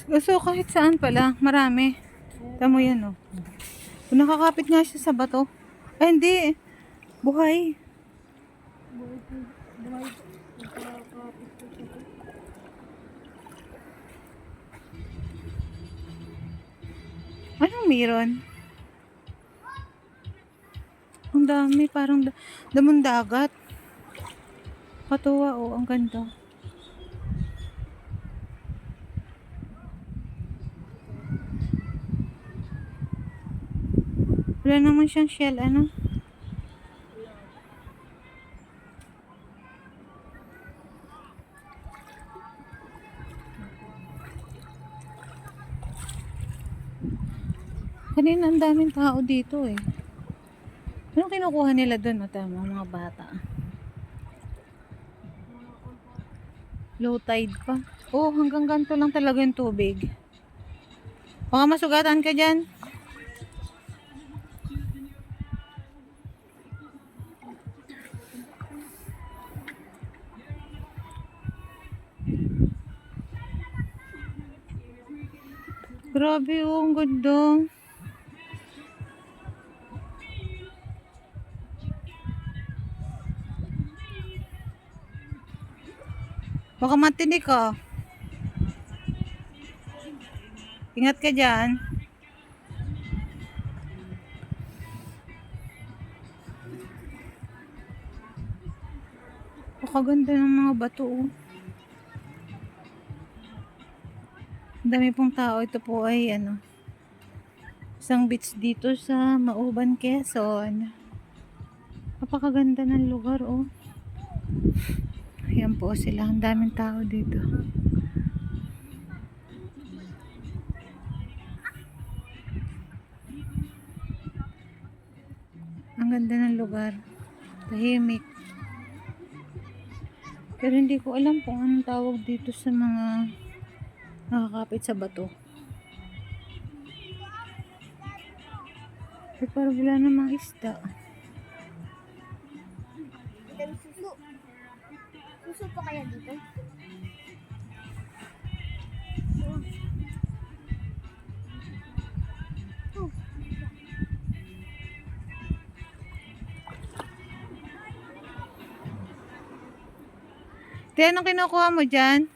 So, kahit saan pala, marami. Tamo yan, oh. Kung nakakapit nga siya sa bato. Ay, hindi. Buhay. Anong meron? Ang dami, parang damong dagat. Katuwa, oh. Ang ganda. Wala naman siyang shell, ano? Kanina ang daming tao dito eh. Anong kinukuha nila doon? O tama, mga bata. Low tide pa. Oh, hanggang ganito lang talaga yung tubig. Baka masugatan ka dyan. Grabe oh, ang ganda. Baka matinik ka. Ingat ka dyan. Pakaganda ng mga bato oh. Ang dami pong tao. Ito po ay ano, isang beach dito sa Mauban, Quezon. Napakaganda ng lugar oh. Ayan po sila. Ang daming tao dito. Ang ganda ng lugar. Tahimik. Pero hindi ko alam kung anong tawag dito sa mga nakakapit sa bato. Pero parang wala namang isda. Suso. Suso pa kaya dito? Te, anong kinukuha mo dyan?